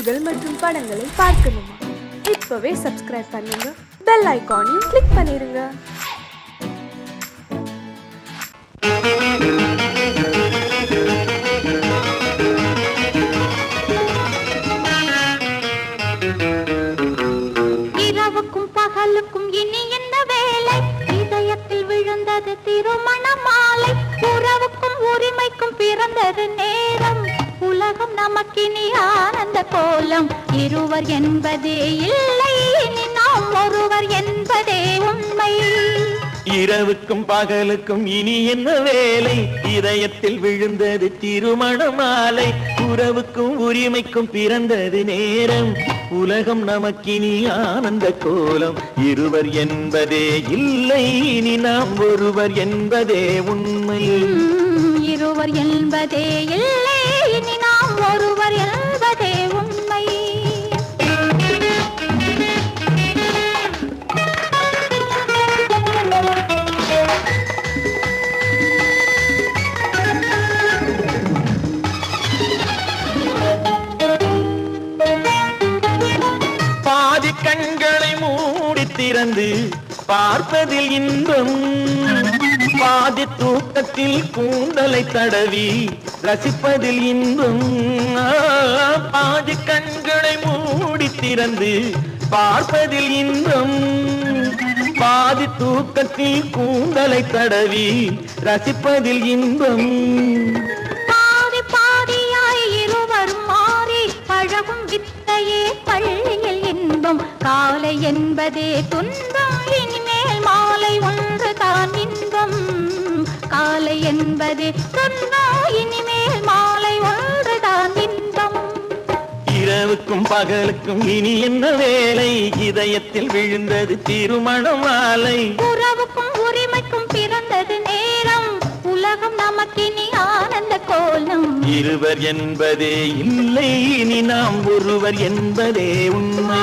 செய்திகள் மற்றும் படங்களை பார்க்கணுமா? இப்பவே சப்ஸ்கிரைப் பண்ணுங்க, பெல் ஐகானையும் கிளிக் பண்ணிருங்க. இரவுக்கும் பகலுக்கும் இனி என்ன வேலை? இதயத்தில் விழுந்தது திருமண மாலை. உறவுக்கும் உரிமைக்கும் பிறந்தது நேரம். உலகம் நமக்கினி ஆனந்த கோலம். இருவர் என்பதே இல்லை, இனி நாம் ஒருவர் என்பதே உண்மை. இரவுக்கும் பகலுக்கும் இனி என்ன வேலை? இதயத்தில் விழுந்தது திருமண மாலை. உறவுக்கும் உரிமைக்கும் பிறந்தது நேரம். உலகம் நமக்கினி ஆனந்த கோலம். இருவர் என்பதே இல்லை, இனி நாம் ஒருவர் என்பதே உண்மை. இருவர் என்பதே இல்லை, இனி நாம் ஒருவர் என்பதே உண்மை. பாதி கண்களை மூடி திறந்து பார்ப்பதில் இன்பம். பாதி தூக்கத்தில் கூந்தலை தடவி ரசிப்பதில் இன்பம். பாதி கண்களை மூடி திறந்து பார்ப்பதில் இன்பம். பாதி தூக்கத்தில் கூந்தலை தடவி ரசிப்பதில் இன்பம். பாதி பாதியாய் இருவர் மாறி பழகும் வித்தையே பள்ளியில் இன்பம். காலை என்பதே துன்பம், இனிமேல் மாலை ஒன்று தான் இன்பம். காலை என்பதே துன்பம், இனிமேல் மாலை ஒன்று தான் இன்பம். இரவுக்கும் பகலுக்கும் இனி என்ன வேலை? இதயத்தில் விழுந்தது திருமண மாலை. உறவுக்கும் உரிமைக்கும் பிறந்தது நேரம். உலகம் நமக்கினி ஆனந்த கோலம். இருவர் என்பதே இல்லை, இனி நாம் ஒருவர் என்பதே உண்மை.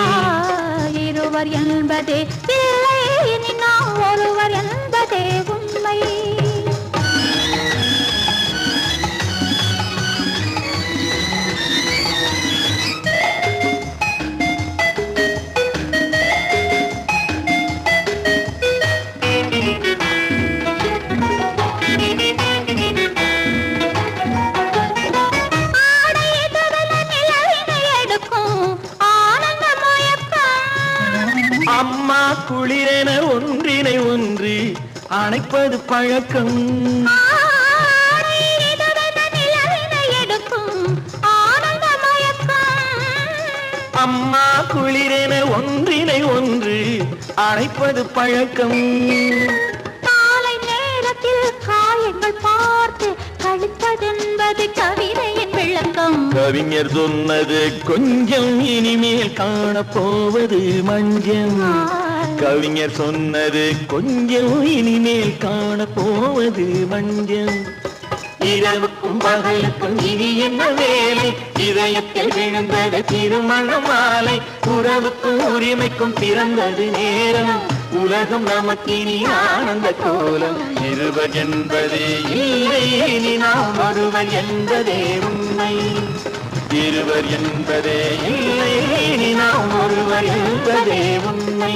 இருவர் என்பதே இல்லை, இனி நாம் ஒருவர் என்பதே உண்மை. அம்மா குளிரென ஒன்றினை ஒன்று அணைப்பது பழக்கம். அம்மா குளிரென ஒன்றினை ஒன்று அணைப்பது பழக்கம். காலை நேரத்தில் காயங்கள் பார்த்து கழிப்பதென்பது கவிதையின் விளக்கம். கவிஞர் சொன்னது கொஞ்சம், இனிமேல் காணப்போவது மஞ்சம். கவிஞர் சொன்னது கொஞ்சம், இனிமேல் காணப்போவது மஞ்சம். இரவுக்கும் பகலுக்கும் இனி என்ன வேலை? இதயத்தில் விழுந்தது திருமண மாலை. உறவுக்கும் உரிமைக்கும் பிறந்தது நேரம். உலகம் நமக்கினி ஆனந்த கோலம். இருவர் என்பதே இல்லை, இனி நாம் ஒருவர் என்பதே உண்மை. இருவர் என்பதே இல்லை, இனி நாம் ஒருவர் என்பதே உண்மை.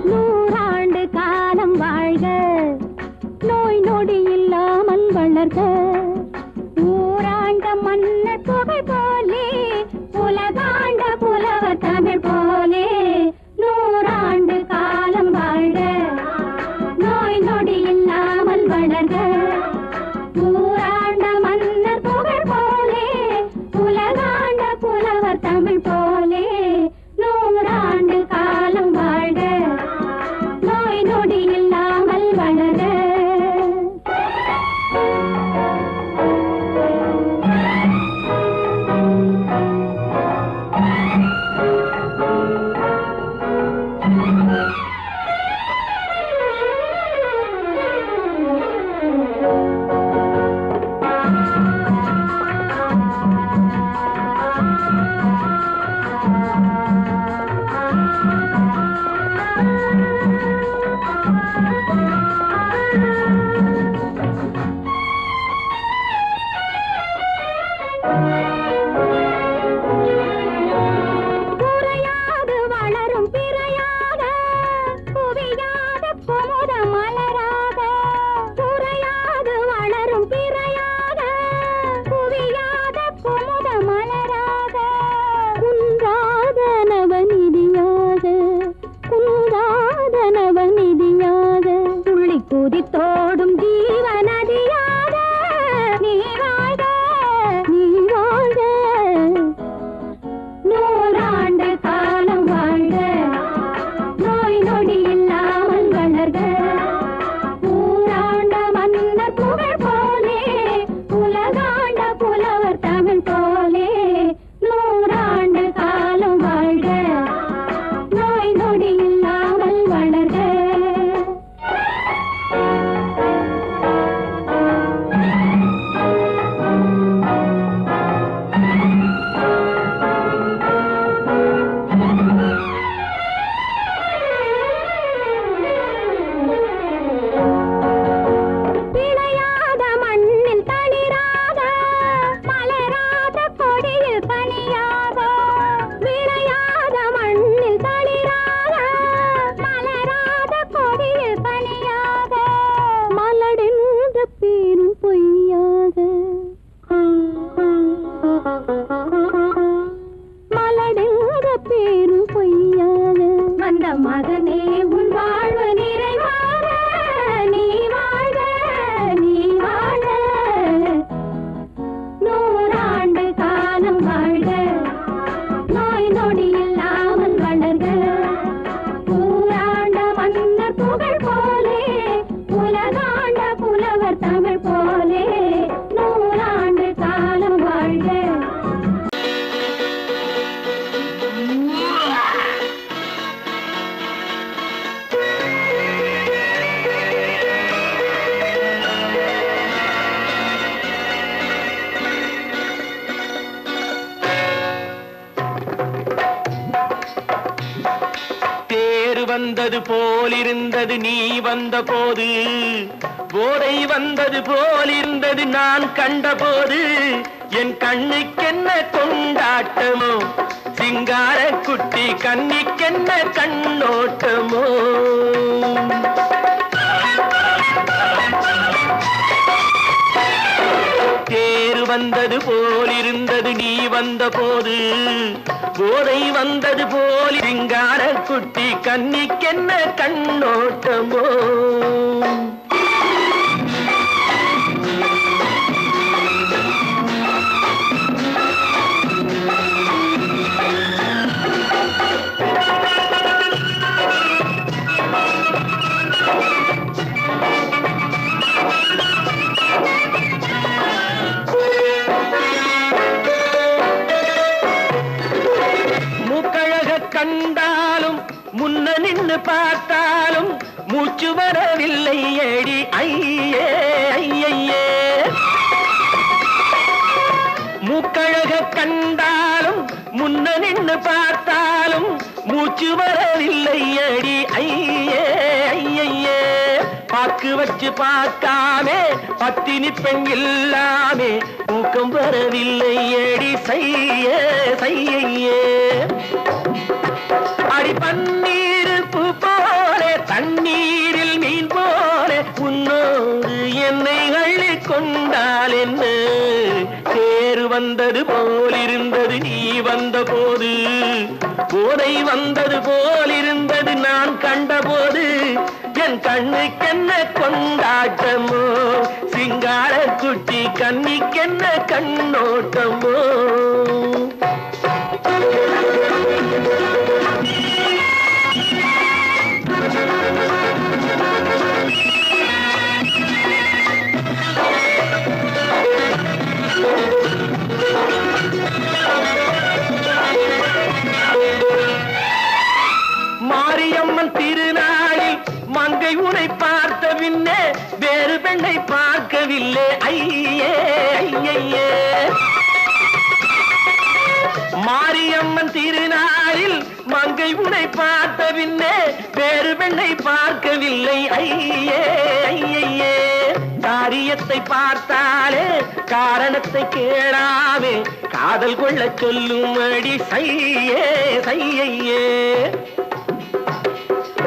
நூறாண்டு காலம் வாழ்க. பேரும் பொய்யாக வந்த மகனே உன் வாழ்வு நிறைவாக நீ வாழ்க நீ வாழ்க நூறாண்டு காலம் வாழ்க நோய் நொடி இல்லாமல் வளர்க ஊராண்ட மன்னர் புகழ் போலே உலகாண்ட புலவர் தமிழ் போலே நூறாண்டு காலம் வாழ்க. வந்தது போலிருந்தது நீ வந்த போது போதை வந்தது போலிருந்தது நான் கண்டபோது என் கண்ணுக்கென்ன கொண்டாட்டமோ சிங்கார குட்டி கண்ணிக்கென்ன கண்ணோட்டமோ தேர் வந்தது போலிருந்தது நீ வந்த போது போதை வந்தது போல் சிங்கார குட்டி கண்ணிக்கென்ன கண்ணோட்டமோ கண்டாலும் முன்ன நின்று பார்த்தாலும் மூச்சு வரவில்லை ஏடி ஐயே ஐயே மூக்கழக கண்டாலும் முன்ன நின்று பார்த்தாலும் மூச்சு வரவில்லை ஏடி ஐயே ஐயே பாக்கு வச்சு பார்க்காமே பத்தினி பெண் இல்லாமே தூக்கம் வரவில்லை ஏடி செய்ய செய்யே அடி பன்னீர் பூ போலே தண்ணீரில் மீன் போலே உன்னோடு என்னை அள்ளி கொண்டால் என்ன தேர் வந்தது போலிருந்தது நீ வந்த போது போதை வந்தது போலிருந்தது நான் கண்டபோது என் கண்ணுக்கென்ன கொண்டாட்டமோ சிங்கார குட்டி கண்ணிக்கென்ன கண்ணோட்டமோ மாரியம்மன் திருநாளில் மங்கை உனை பார்த்த பின்னே வேறு பெண்ணை பார்க்கவில்லை ஐயே ஐயே மாரியம்மன் திருநாளில் மங்கை உனை பார்த்த பின்னே வேறு பெண்ணை பார்க்கவில்லை ஐயே ஐயே காரியத்தை பார்த்தாலே காரணத்தை கேளாமே காதல் கொள்ள சொல்லும்படி செய்யே செய்யே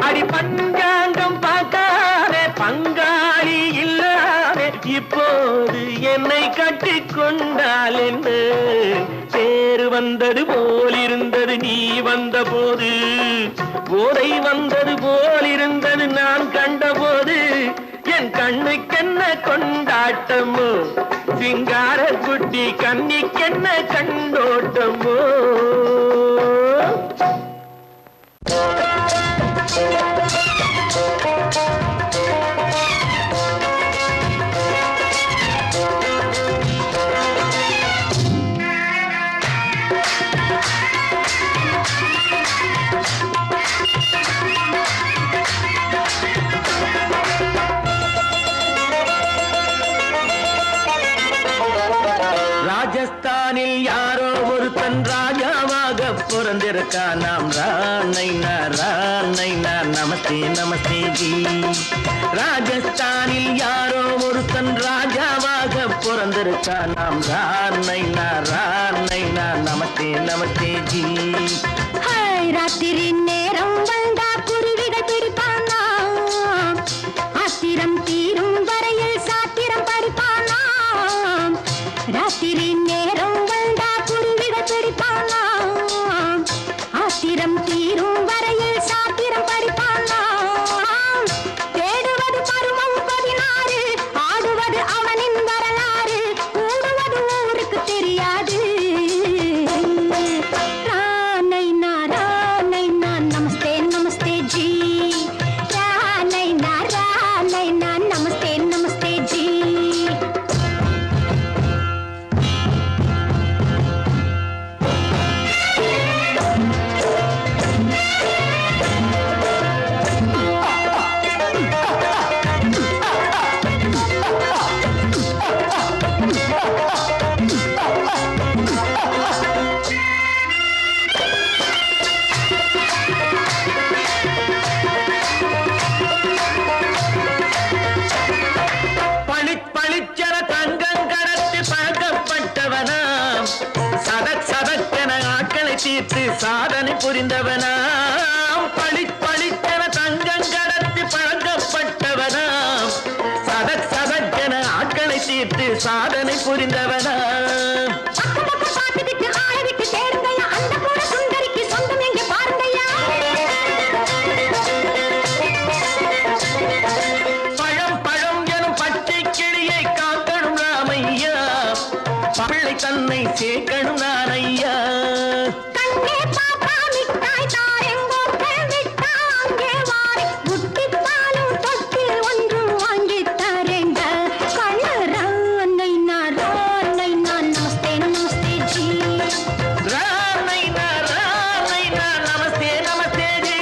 அடி பஞ்சாங்கம் பார்க்காதே பங்காளி இல்லாமே இப்போது என்னை கட்டிக் கொண்டால் என்ன தேர் வந்தது போலிருந்தது நீ வந்த போது போதை வந்தது போலிருந்தது நான் கண்டபோது என் கண்ணுக்கென்ன கொண்டாட்டமோ சிங்கார குட்டி கண்ணிக்கென்ன கண்ணோட்டமோ ராஜஸ்தானில் யாரோ ஒருத்தன் ராஜாவாக பிறந்திருக்கா நாம் ராணைனா நமஸ்தே நமஸ்தே ஜி ராஜஸ்தானில் யாரோ ஒருத்தன் ராஜாவாக பிறந்திருக்கா நாம் ராணைனா நமஸ்தே நமஸ்தே ஜி ராத்திரி நேரம் வந்தா குருவிகள் பிடிப்பானா ஆத்திரம் தீரும் வரையில் சாத்திரம் படிப்பானா ராத்திரி நேரம் வந்தா குருவிகள் பிடிப்பானா சாதனை புரிந்தவனாம் பளிப்பளித்தன தங்கம் கடத்தி பழக்கப்பட்டவனாம் சதக் சதக்கென ஆட்களை தீர்த்து சாதனை புரிந்தவனாம் பார்த்துக்கிட்டு ஆள விட்டு தேடுங்கய்யா அந்த கூட சுந்தரிக்கு சொந்தம் எங்கே பாருங்கய்யா பழம் பழம் எனும் பச்சை கிளியை காக்கணும் ராமையா பிள்ளை தன்னை சேர்க்கணும் நான் ஐயா கண்ணே பாப்பா மிட்டாய் தாரெங்கோ விட்டா அங்கே வாரி புட்டி பாலும் தொட்டு ஒன்று வாங்கி தரேங்க கண்ணு ரானை நான் நமஸ்தே நமஸ்தே ஜி ராமைனா நமஸ்தே நமஸ்தே ஜி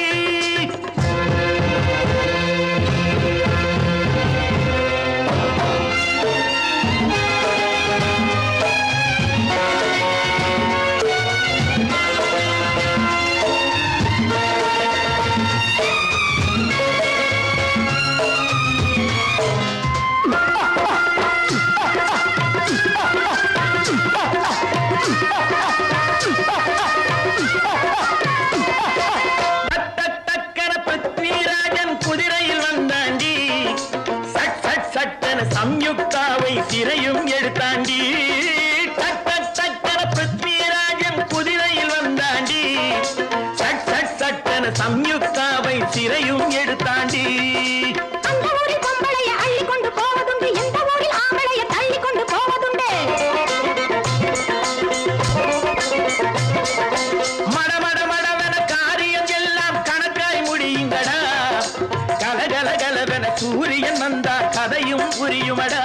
டக்கர பிருத்விராஜன் குதிரையில் வந்தாண்டி சட் சட் சட்டன சம்யுக்தாவை சிறையும் எடுத்தாண்டி டக்கர பிருத்விராஜன் குதிரையில் வந்தாண்டி சட் சட் சட்டன சம்யுக்தாவை சிறையும் எடுத்தாண்டி அந்த ஊரில் பொம்பளைய அள்ளி கொண்டு போவதுண்டு எந்த ஊரில் ஆம்பளைய தள்ளி கொண்டு போவதுண்டு மட மட மடவென காரியம் எல்லாம் கணக்காய் முடியுங்கடா கலகல கலவென சூரியன் வந்தா கதையும் புரியுமடா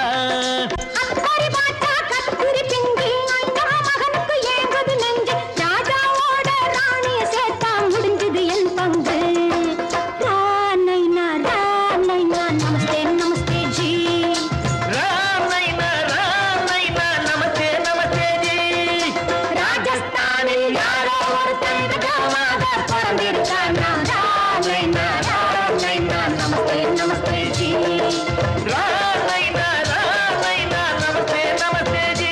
அக்கறை பார்த்தா கத்திரி பிங்கி அந்த மகனுக்கு ஏங்குது நெஞ்சு ராஜாவோட ராணிய சேர்த்தா முடிஞ்சது என் பங்கு ரானைனா நமஸ்தே நமஸ்தே ஜி ராமைனா நமஸ்தே நமஸ்தே ஜி ராஜஸ்தானில் யாரோ ஒருத்தன் ராஜாவாக பிறந்திருக்கானா ரானைனா நமஸ்தே நமஸ்தே ஜி ராமைனா நமஸ்தே நமஸ்தே ஜி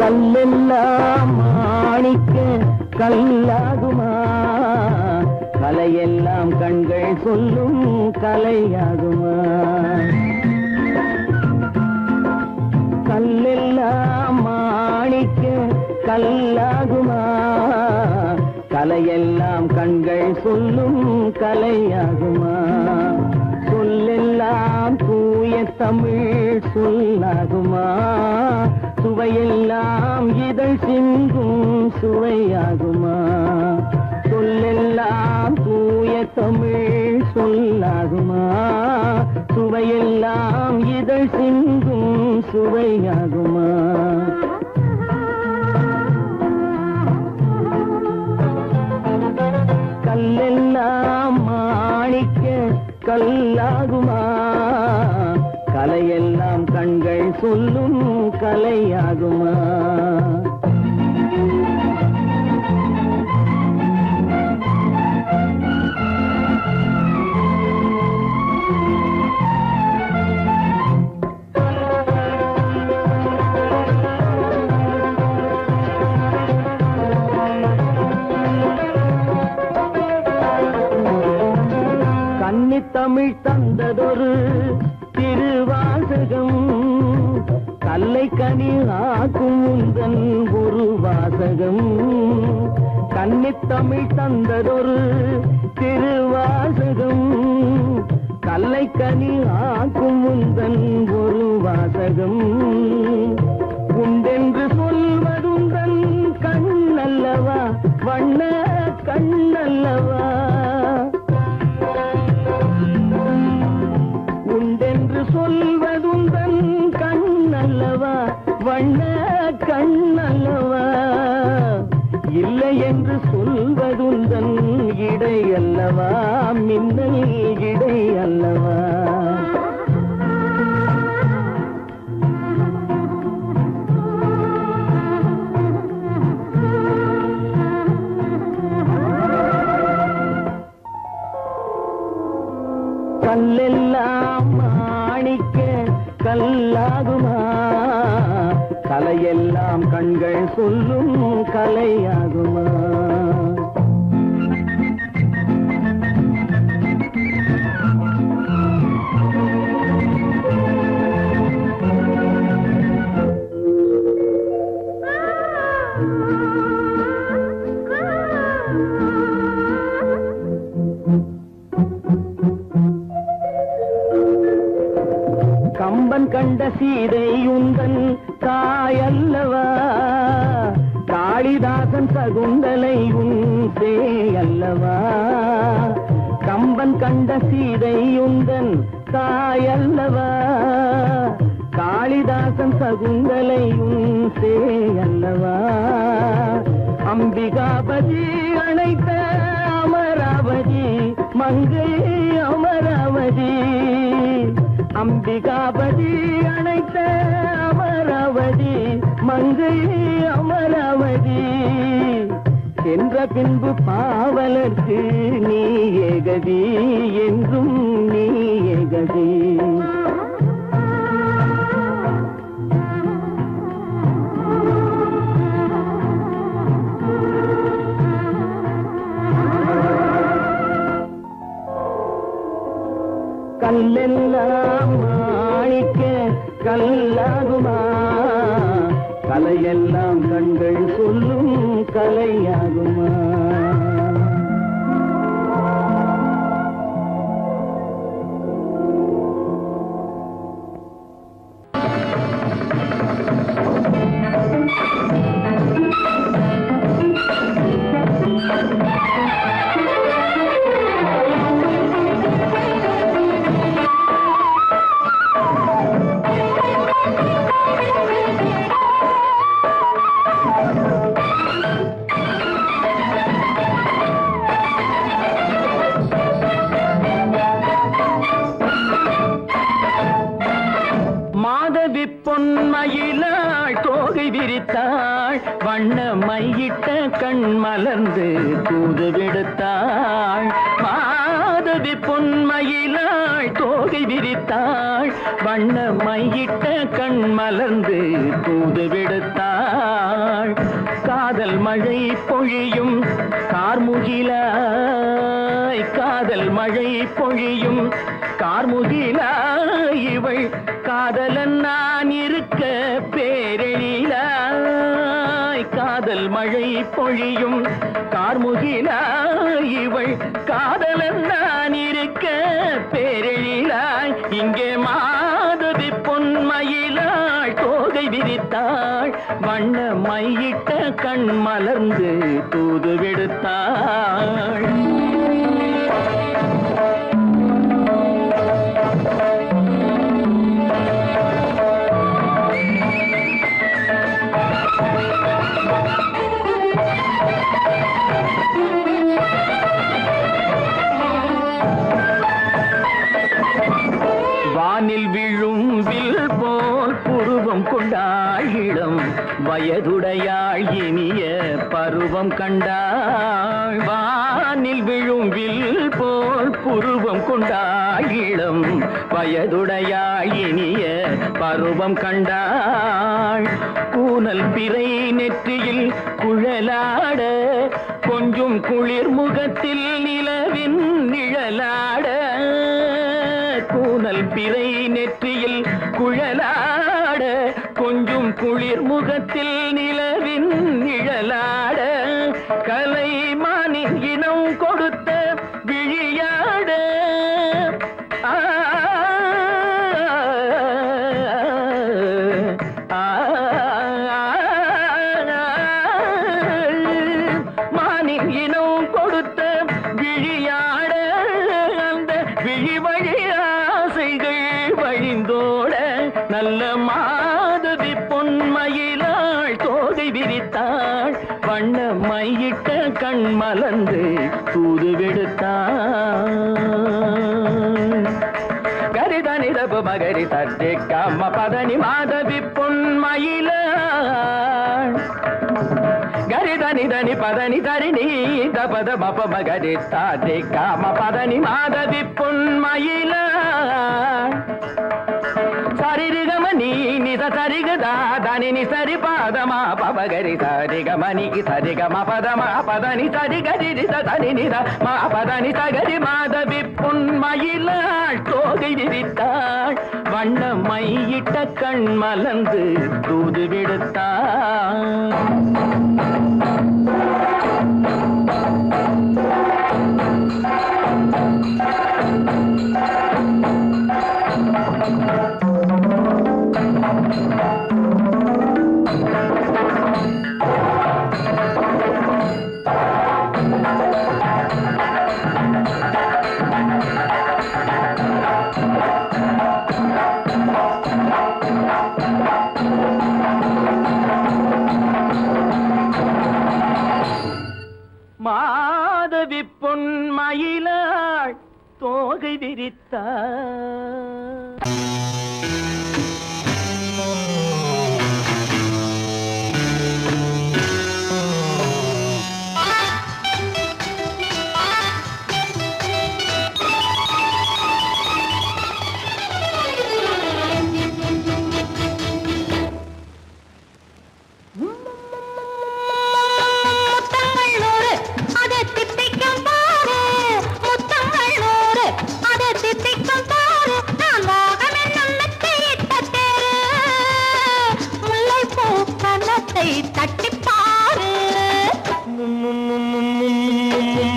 கல்லெல்லாம் மாணிக்க கல்லாகுமா கலையெல்லாம் கண்கள் சொல்லும் கலையாகுமா கல்லெல்லாம் மாணிக்க கல்லாகுமா கலையெல்லாம் கண்கள் சொல்லும் கலையாகுமா சொல்லெல்லாம் தூய தமிழ் சொல்லாகுமா சுவையெல்லாம் இதழ் சிந்தும் சுவையாகுமா சொல்லெல்லாம் தூய தமிழ் சொல்லாகுமா சுவையெல்லாம் இதழ் சிந்தும் சுவையாகுமா கல்லெல்லாம் மாணிக்க கல்லாகுமா கலையெல்லாம் கண்கள் சொல்லும் கலையாகுமா கன்னித்தமிழ் தந்ததொரு திருவாசகம் கல்லை கனி ஆக்கும் உந்தன் ஒரு வாசகம் கன்னித்தமிழ் தந்ததொரு திருவாசகம் கல்லை கனி ஆக்கும் உந்தன் ஒரு வாசகம் உண்டென்று சொல்வதுந்தன் கண்ணல்லவா வண்ண கண்ணல்லவா உண்டென்று சொல்வதுந்தன் கண்ணல்லவா வண்ண கண்ணல்லவா இல்லை என்று சொல்வதுந்தன் இடை அல்லவா மின்னல் இடை அல்லவா கல்லெல்லாம் மாணிக்க கல்லாகுமா கலையெல்லாம் கண்கள் சொல்லும் கலையாகுமா கம்பன் கண்ட சீதை உந்தன் தாயல்லவா காளிதாசன் சகுந்தலை உன் சேயல்லவா கம்பன் கண்ட சீதை உந்தன் தாயல்லவா காளிதாசன் சகுந்தலை உன் சேயல்லவா அம்பிகாபதி அழைத்த அமராவதி மங்கை அமராவதி அம்பிகாபதி அழைத்த அமராவதி மங்கை அமராவதி சென்ற பின்பு பாவலர்க்கு நீ ஏகதி என்றும் நீ ஏகதி கல்லெல்லாம் மாணிக்க கல்லாகுமா கலையெல்லாம் கண்கள் சொல்லும் கலையாகுமா மாதவி பொன்மயிலாள் தோகை விரித்தாள் வண்ண மையிட்ட கண் மலர்ந்து தூது விடுத்தாள் மாதவி பொன்மயிலாள் தோகை விரித்தாள் வண்ண மையிட்ட கண் மலர்ந்து தூது விடுத்தாள் காதல் மழை பொழியும் கார்முகிலாய் காதல் மழை பொழியும் கார்முகிலாய் இவள் காதலன் நான் இருக்க பேரெழிலாய் காதல் மழை பொழியும் கார்முகிலாய் இவள் காதலன் நான் இருக்க பேரெழிலாய் இங்கே மாதவி பொன்மயிலாள் தோகை விரித்தாள் வண்ண மையிட்ட கண் மலர்ந்து தூது விடுத்தாள் வானில் விழும் வில் போல் புருவம் கொண்டாள் இளம் வயதுடையாள் இனிய பருவம் கண்டாள் வானில் விழும் வில் போல் புருவம் கொண்டாள் இளம் வயதுடையாள் இனிய பருவம் கண்டாள் கூனல் பிறை நெற்றியில் குழலாட கொஞ்சம் குளிர் முகத்தில் நிலவின் நிழலாட கூனல் பிறை நெற்றியில் குழலாட கொஞ்சம் குளிர் முகத்தில் நிலவின் நிழலாட கலைமானின் இனம் கொடுத்த விழியாட நல்ல மாதவி பொன்மயிலாள் தோகை விரித்தாள் வண்ண மையிட்ட கண் மலர்ந்து தூது விடுத்தாள் கரிதனி தப மகரி சர்ஜே கம பதனி மாதவி பொன்மயிலாள் கரிதனி தனி பதனி தரிணி தபத மப மகரி சர்ஜே கம பதனி மாதவி பொன்மயிலாள் சரிகமணி நித சரிகதா தனி சரி பாதமா பவகரி சரிகமணி சரிகம பதமா பதனி சரிகரி தனி நித மா பதனி சகரி மாதவி பொன்மயிலாள் தோகை விரித்தாள் வண்ண மையிட்ட கண் மலர்ந்து தூது விடுத்தாள் மாதவி பொன்மயிலாள் தோகை விரித்தாள்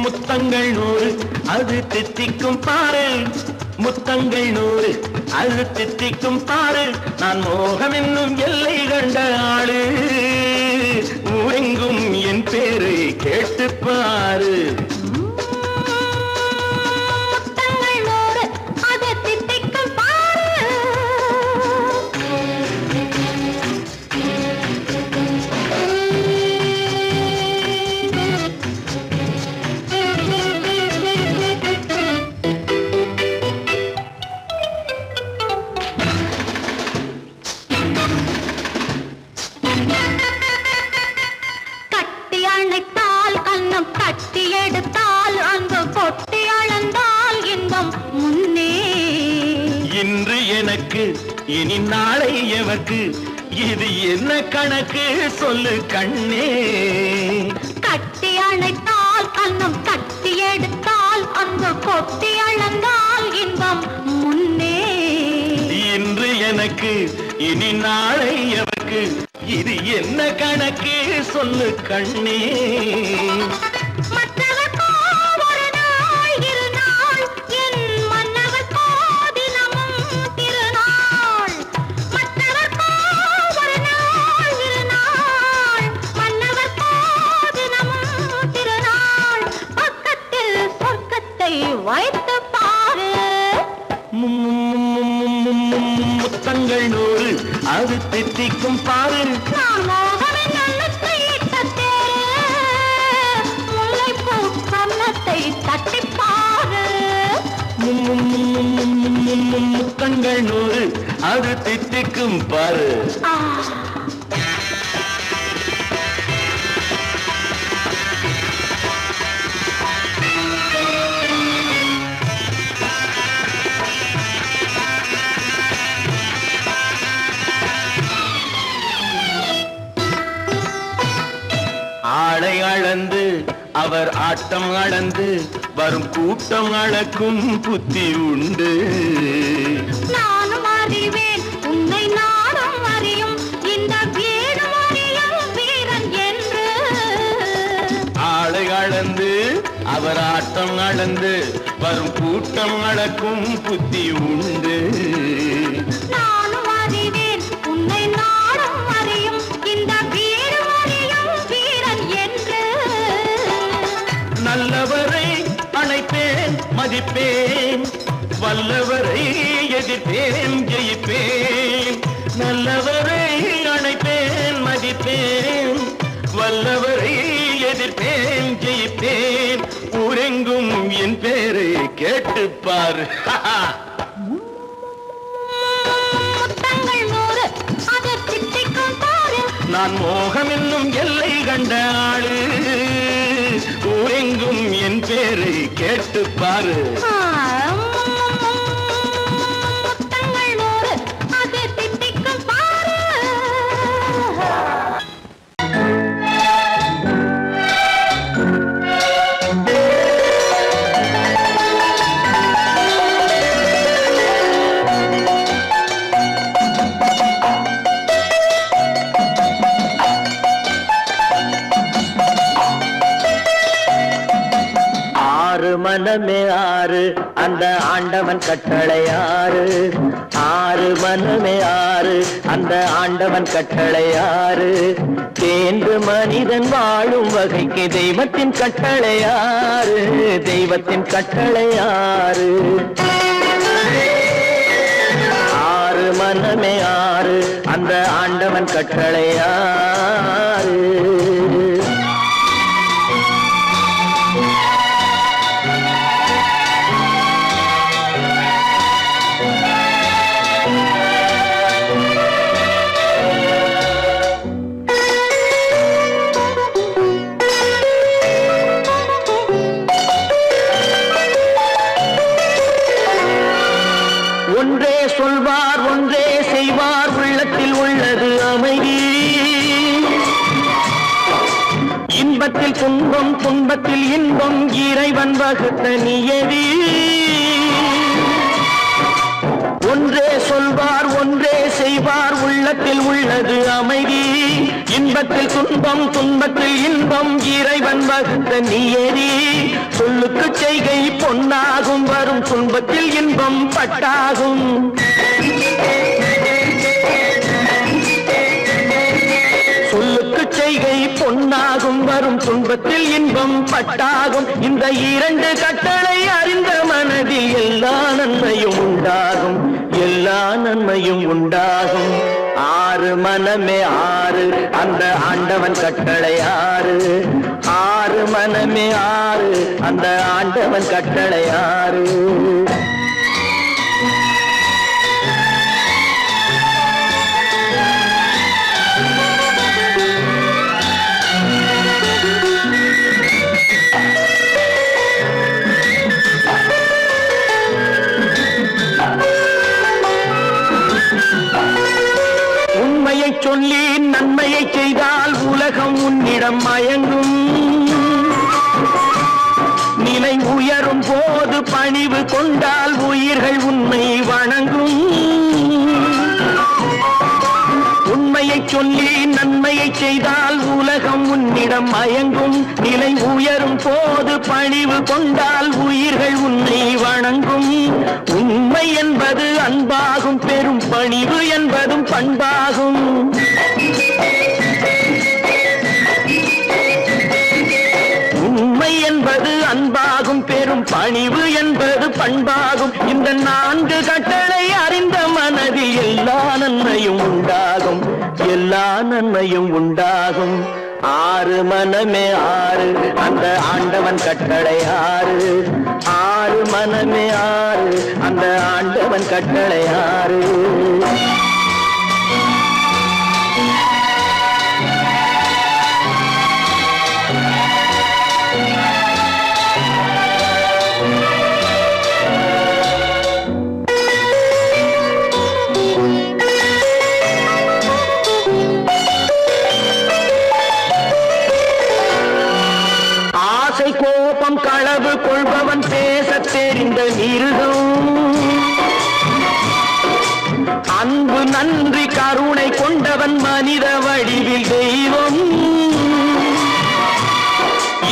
முத்தங்கள் நூறு அது தித்திக்கும் பாரு முத்தங்கள் நூறு அது தித்திக்கும் பாரு நான் மோகம் என்னும் எல்லை கண்ட ஆளு ஊரெங்கும் என் பேரை கேட்டு பாரு இன்று எனக்கு இனி நாளை எவர்க்கு இது என்ன கணக்கு சொல்லு கண்ணே கட்டி அணைத்தால் கண்ணம் கட்டி எடுத்தால் அங்கு கொட்டி அளந்தால் இன்பம் முன்னே இன்று எனக்கு இனி நாளை எவர்க்கு இது என்ன கணக்கு சொல்லு கண்ணே வைத்து பாரு முத்தங்கள் நூறு அது தித்திக்கும் பாரு முல்லைப்பூ கன்னத்தை தட்டி பாரு முத்தங்கள் நூறு அது தித்திக்கும் பாரு ஆளை அளந்து அவர் ஆட்டம் அளந்து வரும் கூட்டம் அளக்கும் புத்தி உண்டு நானும் அறிவேன் உன்னை நானும் அறியும் இந்த வீடும் அறியும் வீரன் என்று ஆளை அளந்து அவர் ஆட்டம் அளந்து வரும் கூட்டம் அளக்கும் புத்தி உண்டு நானும் அறிவேன் உன்னை நானும் அறியும் இந்த வீடும் அறியும் வீரன் என்று நல்லவரை அணைப்பேன் மதிப்பேன் வல்லவரை எதிர்ப்பேன் ஜெயிப்பேன் கேட்டுப்பாரு. முத்தங்கள் நூறு அது தித்திக்கும் பாரு. நான் மோகம் என்னும் எல்லை கண்ட ஆளு, ஊரெங்கும் என் பேரை கேட்டுப்பாரு. முத்தங்கள் நூறு அது தித்திக்கும் பாரு. மனமே ஆறு அந்த ஆண்டவன் கட்டளை ஆறு, ஆறு மனமே ஆறு அந்த ஆண்டவன் கட்டளை ஆறு. தேர்ந்து மனிதன் வாழும் வகைக்கு தெய்வத்தின் கட்டளை ஆறு, தெய்வத்தின் கட்டளை ஆறு. ஆறு மனமே ஆறு அந்த ஆண்டவன் கட்டளை ஆறு. ஒன்றே சொல்வார் ஒன்றே செய்வார், உள்ளத்தில் உள்ளது அமைதி. இன்பத்தில் துன்பம் துன்பத்தில் இன்பம், இறைவன் வகுத்த நியதி. ஒன்றே சொல்வார் ஒன்றே செய்வார், உள்ளத்தில் உள்ளது அமைதி. இன்பத்தில் துன்பம் துன்பத்தில் இன்பம், இறைவன் வகுத்த நியதி. சொல்லுக்கு செய்கை பொன்னாகும், வரும் துன்பத்தில் இன்பம் பட்டாகும். சொல்லுக்கு செய்கை பொன்னாகும், வரும் துன்பத்தில் இன்பம் பட்டாகும். இந்த இரண்டு கட்டளை அறிந்த மனதில் எல்லா நன்மையும் உண்டாகும், எல்லா நன்மையும் உண்டாகும். ஆறு மனமே ஆறு அந்த ஆண்டவன் கட்டளை ஆறு, ஆறு மனமே ஆறு அந்த ஆண்டவன் கட்டளை ஆறு. உண்மையை சொல்லி நன்மையை செய்தால் உலகம் உன்னிடம் மயங்கும். நிலை உயரும் போது பணிவு கொண்டால் உயிர்கள் உன்னை வணங்கும். உண்மையை சொல்லி நன்மையை செய்தால் உலகம் உன்னிடம் மயங்கும். நிலை உயரும் போது பணிவு கொண்டால் உயிர்கள் உன்னை வணங்கும். உண்மை என்பது அன்பாகும், பெரும் பணிவு என்பதும் பண்பாகும். உண்மை என்பது அன்பாகும், பெரும் பணிவு என்பது பண்பாகும். இந்த நான்கு கட்டளை அறிந்த மனதில் எல்லா நன்மையும் உண்டாகும், எல்லா நன்மையும் உண்டாகும். ஆறு மனமே ஆறு அந்த ஆண்டவன் கட்டளை ஆறு, ஆறு மனமே ஆறு அந்த ஆண்டவன் கட்டளை ஆறு. கோபம் களவு கொள்பவன் பேச தெரிந்த மிருகம். அன்பு நன்றி கருணை கொண்டவன் மனித வடிவில் தெய்வம்.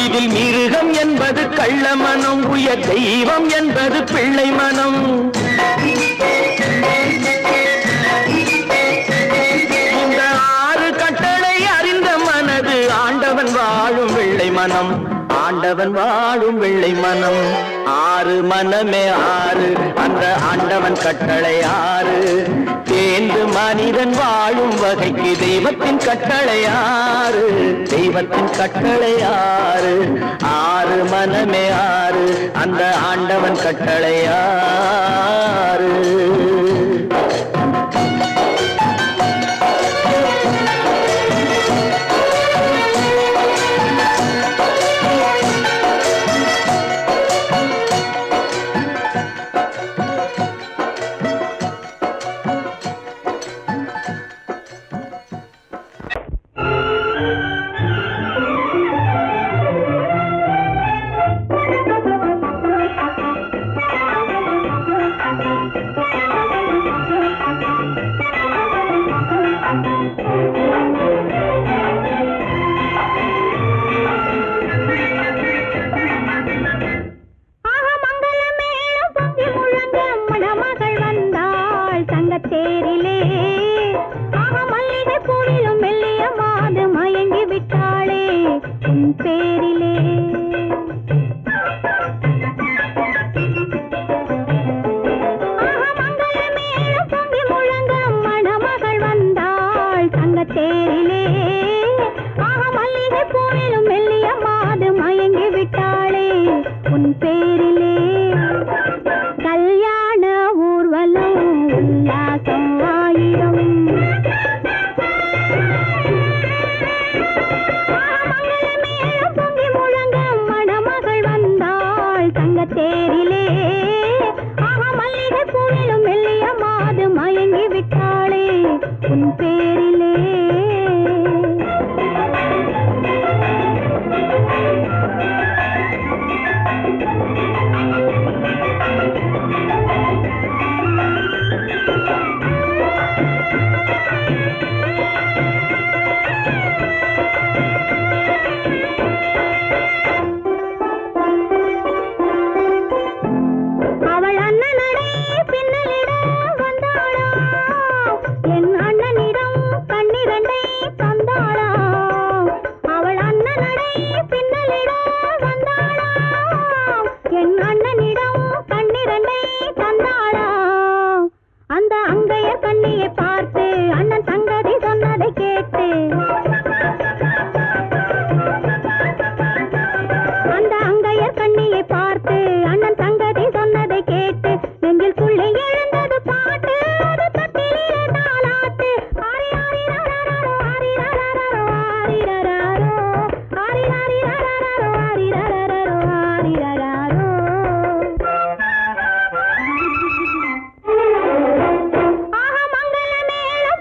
இதில் மிருகம் என்பது கள்ள மனம், உயர் தெய்வம் என்பது பிள்ளை மனம். இந்த ஆறு கட்டளை அறிந்த மனது ஆண்டவன் வாழும் வெள்ளை மனம், ஆண்டவன் ஆண்டவன் வாழும் வெள்ளை மனம். ஆறு மனமே ஆறு, அந்த ஆண்டவன் கட்டளை ஆறு. தேர்ந்து மனிதன் வாழும் வகைக்கு தெய்வத்தின் கட்டளை ஆறு, தெய்வத்தின் கட்டளை ஆறு. ஆறு மனமே ஆறு, அந்த ஆண்டவன் கட்டளை ஆறு.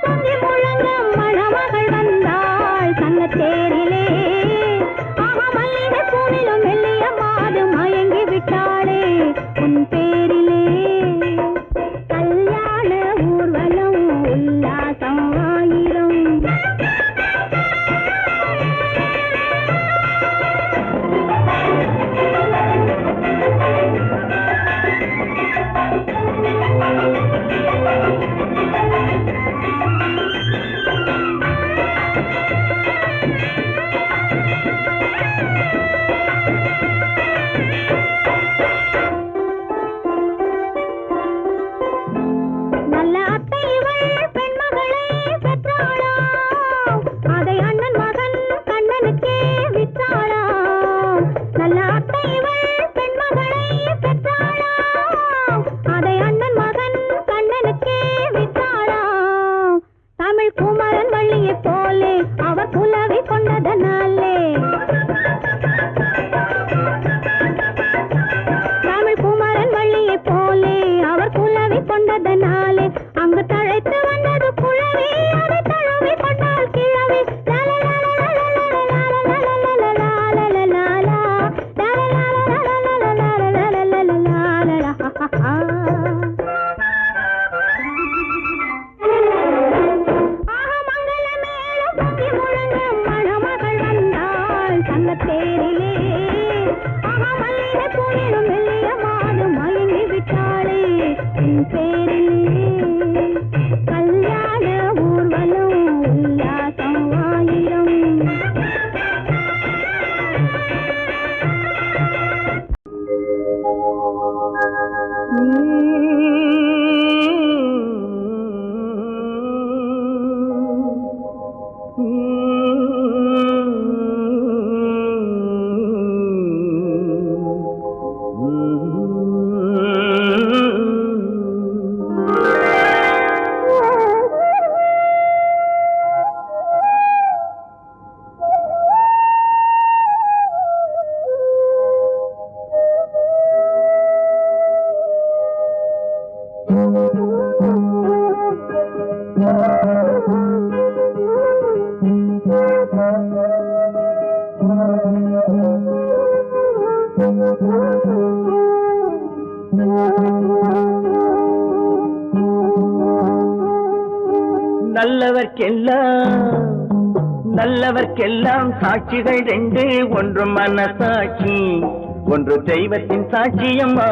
பொங்கி நல்லவர்க்கெல்லாம் சாட்சிகள் ரெண்டு, ஒன்று மனசாட்சி, ஒன்று தெய்வத்தின் சாட்சியம்மா.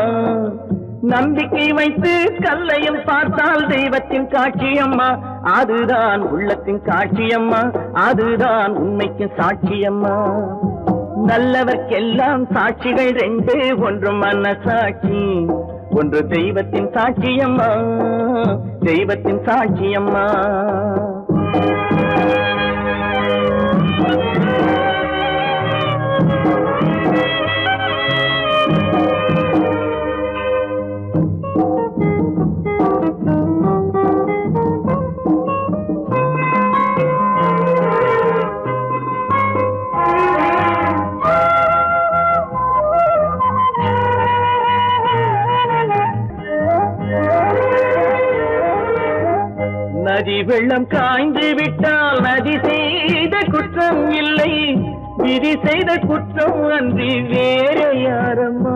நம்பிக்கை வைத்து கல்லையும் பார்த்தால் தெய்வத்தின் காட்சியம்மா, அதுதான் உள்ளத்தின் காட்சியம்மா, அதுதான் உண்மைக்கு சாட்சியம்மா. நல்லவர்க்கெல்லாம் சாட்சிகள் ரெண்டு, ஒன்று மனசாட்சி, ஒன்று தெய்வத்தின் சாட்சியம்மா, தெய்வத்தின் சாட்சியம்மா. நதி வெள்ளம் காய்ந்து விட்டால் நதி செய்த குற்றம் இல்லை, விதி செய்த குற்றம் அன்றி வேற யாரம்மா.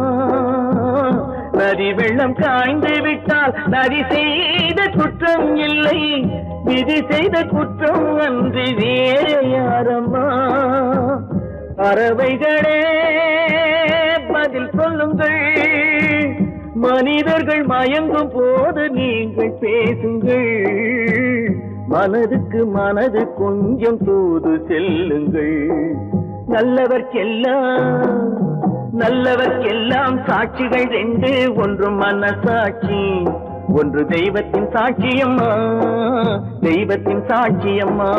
நதி வெள்ளம் காய்ந்து விட்டால் நதி செய்த குற்றம் இல்லை, விதி செய்த குற்றம் அன்றி வேற யாரம்மா. பறவைகளே பதில் சொல்லுங்கள், மனிதர்கள் மயங்கும் போது நீங்கள் பேசுங்கள், மனதுக்கு மனது கொஞ்சம் தூது செல்லுங்கள். நல்லவர்க்கெல்லாம் சாட்சிகள் ரெண்டு, ஒன்று மனசாட்சி, ஒன்று தெய்வத்தின் சாட்சியம்மா, தெய்வத்தின் சாட்சியம்மா.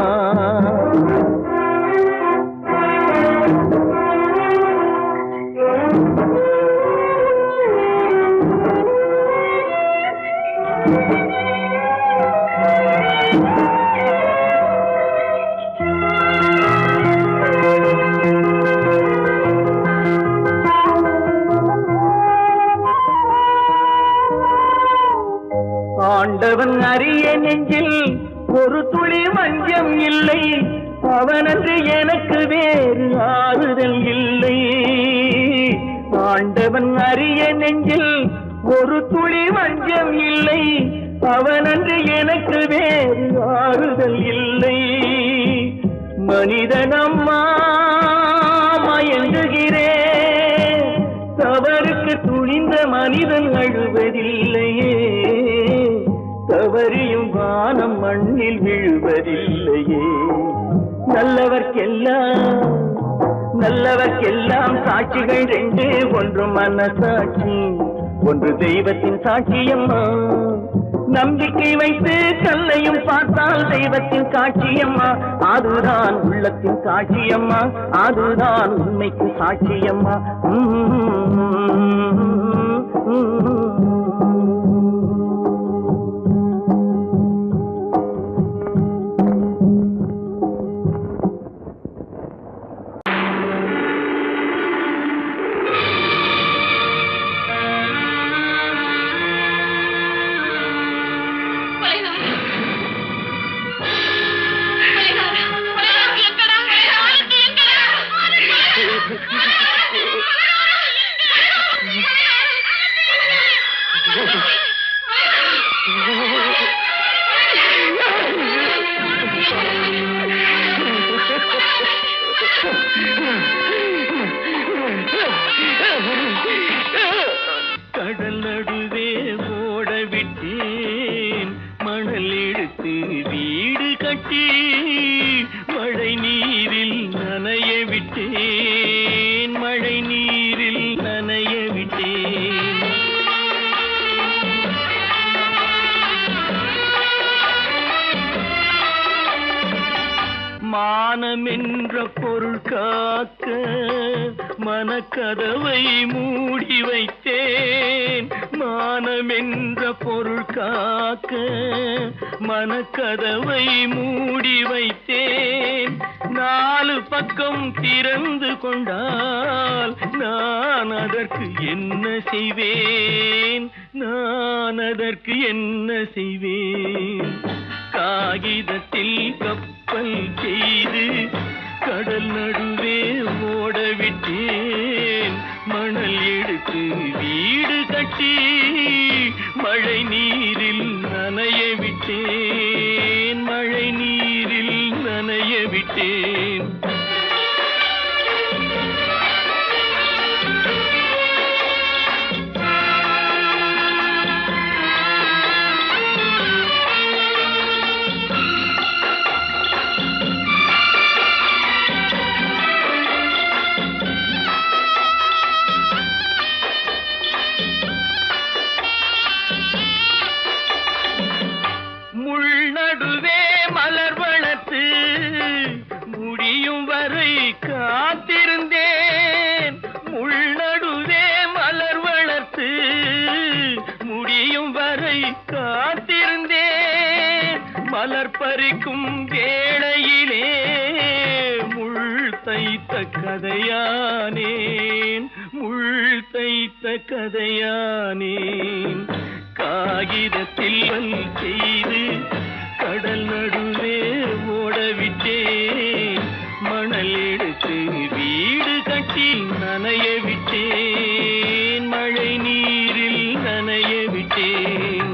ஆண்டவன் அறிய நெஞ்சில் ஒரு துளி வஞ்சம் இல்லை, அவனன்று எனக்கு வேறு ஆறுதல் இல்லை. ஆண்டவன் அறிய நெஞ்சில் ஒரு துளி வஞ்சம் இல்லை, அவனன்று எனக்கு வேறு ஆறுதல் இல்லை. மனிதனம்மா மயங்குகிறேன், தவறுக்கு துணிந்த மனிதன் அழுவதில்லையே, தவறியும் வானம் மண்ணில் விழுவதில்லையே. நல்லவர்க்கெல்லாம் சாட்சிகள் ரெண்டு, ஒன்று மனசாட்சி, ஒன்று தெய்வத்தின் சாட்சியம்மா. நம்பிக்கை வைத்து கல்லையும் பார்த்தால் தெய்வத்தின் காட்சியம்மா, அதுதான் உள்ளத்தின் காட்சியம்மா, அதுதான் உண்மைக்கு சாட்சியம்மா. கடல் நடுவே ஓட விட்டேன், மணல் எடுத்து வீடு கட்டி மழை நீரில் நனைய விட்டேன், மழை நீரில் நனைய விட்டேன். மானம் என்ற பொருள் காக்க மனக்கதவை மூடி வைத்தேன், மானம் என்ற பொருள் காக்க மனக்கதவை மூடி வைத்தேன். நாலு பக்கம் திறந்து கொண்டால் நான் அதற்கு என்ன செய்வேன், நான் அதற்கு என்ன செய்வேன். காகிதத்தில் கப்பல் செய்து கடல் நடுவே ஓட விட்டேன், மணல் எடுத்து வீடு கட்டி மழை நீரில் நனைய விட்டேன், மழை விட்டேன். முள்நடுவே மலர் வளர்த்து முடியும் வரை காத்திருந்தேன். முள்நடுவே மலர் வளர்த்து முடியும் வரை காத்திருந்தேன். மலர் பறிக்கும் வேளையிலே முள் தைத்த கதையானேன். முள் தைத்த கதையானேன். காகிதத்தில் செய்து கடல் நடுவே ஓடவிட்டேன். மணல் எடுத்து வீடு கட்டி நனைய விட்டேன். மழை நீரில் நனைய விட்டேன்.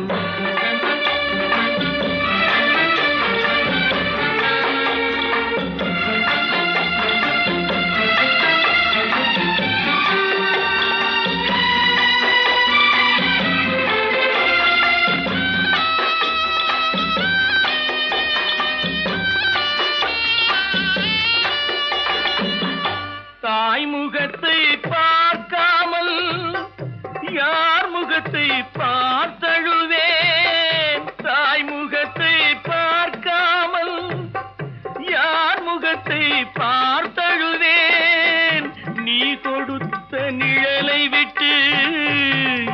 முகத்தை பார்க்காமல் யார் முகத்தை பார்த்தழுவேன். தாய் முகத்தை பார்க்காமல் யார் முகத்தை பார்த்தழுவேன். நீ கொடுத்த நிழலை விட்டு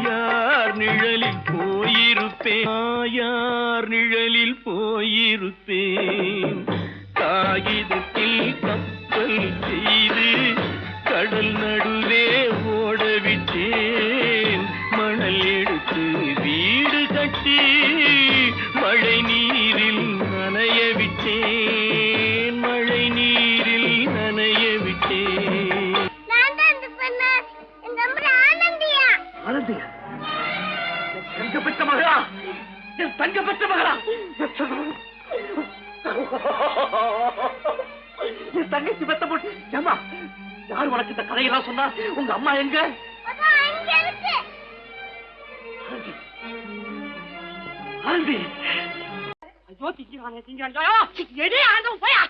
யார் நிழலில் போயிருப்பேன். யார் நிழலில் போயிருப்பேன். காகிதத்தில் கப்பல் செய்து கடல் நடுவே ஓடவிட்டேன். மணல் எடுத்து வீடு கட்டி மழை நீரில் நனைய விட்டேன். மழை நீரில் நனைய விட்டேன். ஆனந்தியா? தங்க பெற்ற மகளா? என் தங்க பெற்ற மகளா? என் தங்கச்சி பெத்த போட்டு ஏமா யார் உனக்கு இந்த கதையெல்லாம் சொன்னா? உங்க அம்மா எங்க? ஆனந்தி ஐயோ திங்கிறானே எடே ஆண்டவன் போயா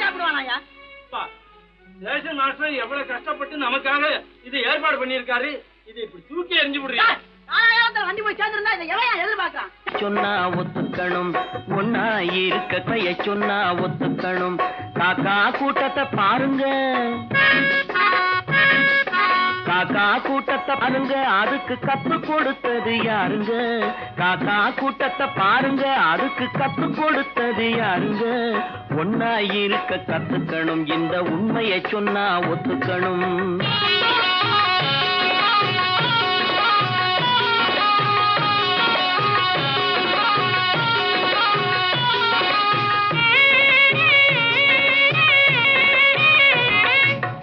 சாப்பிடுவானாயா? ரேஷன் மாஸ்டர் எவ்வளவு கஷ்டப்பட்டு நமக்காக இதை ஏற்பாடு பண்ணியிருக்காரு. இதை இப்படி தூக்கி எறிஞ்சு விடுறீங்க. வண்டி போய் சேர்ந்திருந்தா இதை எவ்வளவு எதிர்பார்க்கலாம். சொன்னா ஒத்துக்கணும். ஒன்னா இருக்க கைய சொன்னா ஒத்துக்கணும். காக்கா கூட்டத்தை பாருங்க. காக்கா கூட்டத்தை பாருங்க. அதுக்கு கத்து கொடுத்தது யாருங்க? காக்கா கூட்டத்தை பாருங்க. அதுக்கு கத்து கொடுத்தது யாருங்க? ஒன்னா இருக்க கத்துக்கணும். இந்த உண்மையை சொன்னா ஒத்துக்கணும்.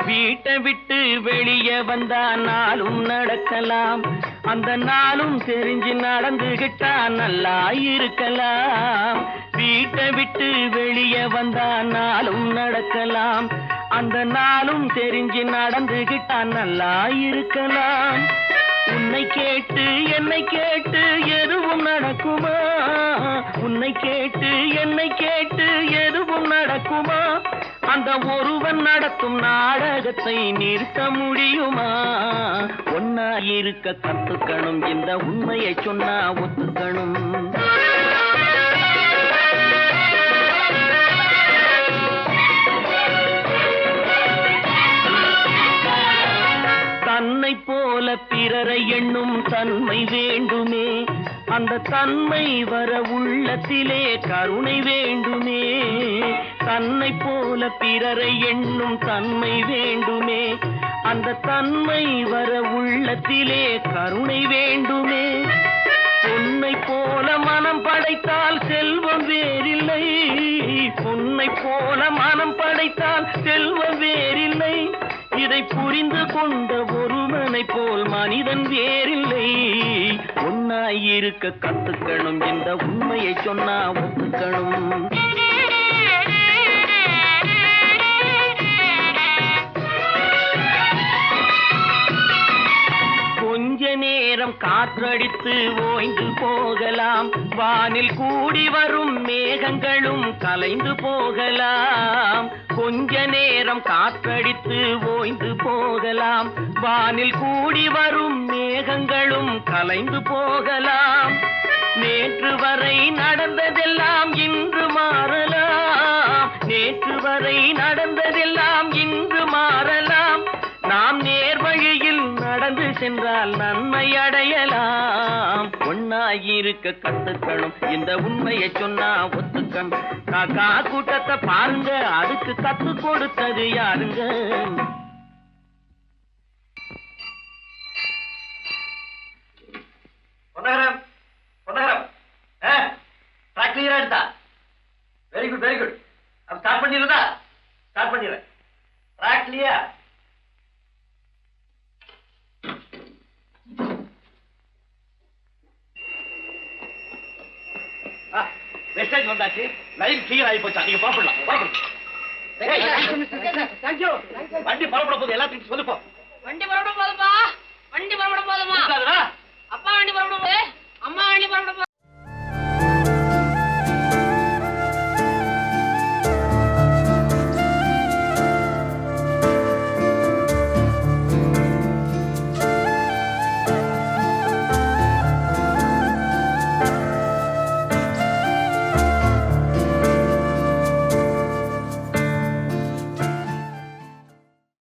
வீட்டை விட்டு வெளியே வந்தா நாளும் நடக்கலாம். அந்த நாளும் தெரிஞ்சு நடந்துகிட்டா நல்லா இருக்கலாம். வீட்டை விட்டு வெளியே வந்தா நாளும் நடக்கலாம். அந்த நாளும் தெரிஞ்சு நடந்துகிட்டா நல்லா இருக்கலாம். உன்னை கேட்டு என்னை கேட்டு எதுவும் நடக்குமா? உன்னை கேட்டு என்னை கேட்டு எதுவும் நடக்குமா? அந்த ஒருவன் நடத்தும் நாடகத்தை நிறுத்த முடியுமா? ஒன்னா இருக்க கத்துக்கணும். இந்த உண்மையை சொன்னா ஒத்துக்கணும். தன்னை போல பிறரை எண்ணும் தன்மை வேண்டுமே. அந்த தன்மை வர உள்ளத்திலே கருணை வேண்டுமே. தன்னை போல பிறரை எண்ணும் தன்மை வேண்டுமே. அந்த தன்மை வர உள்ளத்திலே கருணை வேண்டுமே. பொன்னை போல மனம் படைத்தால் செல்வம் வேறில்லை. பொன்னை போல மனம் படைத்தால் செல்வம் வேறில்லை. இதை புரிந்து கொண்ட ஒருவனை போல் மனிதன் வேறில்லை. ஒன்னா ஒன்னாயிருக்க கத்துக்கணும், இந்த உண்மையை சொன்னா ஒத்துக்கணும். கொஞ்ச நேரம் காற்றடித்து ஓய்ந்து போகலாம், வானில் கூடி வரும் மேகங்களும் கலைந்து போகலாம். கொஞ்ச நேரம் காற்றடித்து ஓய்ந்து போகலாம், வானில் கூடி வரும் மேகங்களும் கலைந்து போகலாம். நேற்று வரை நடந்ததெல்லாம் இன்று மாறலாம், நேற்று வரை நடந்ததெல்லாம் இன்று மாறலாம். நாம் நேர்வழியில் நடந்து சென்றால் நன்மை அடையலாம். ஒன்னாயிருக்க கத்துக்கணும், இந்த உண்மையை சொன்னா ஒத்துக்கணும். காக்கா கூட்டத்தை பாருங்க, அதுக்கு கத்து கொடுத்தது யாருங்க? பொன்னகரம், பொன்னகரம், ட்ராக் கிளியரா எடுத்தா? Very good, very good. அப்ப ஸ்டார்ட் பண்ணிடுறதா? ஸ்டார்ட் பண்ணிடுறேன். Track clear. மெசேஜ் வந்தாச்சு, லைவ் கிளியர் ஆகி போச்சு. நீங்க புறப்படலாம். வண்டி புறப்பட போது எல்லாத்தையும் சொல்லுப்போம். வண்டி புறப்படும் போது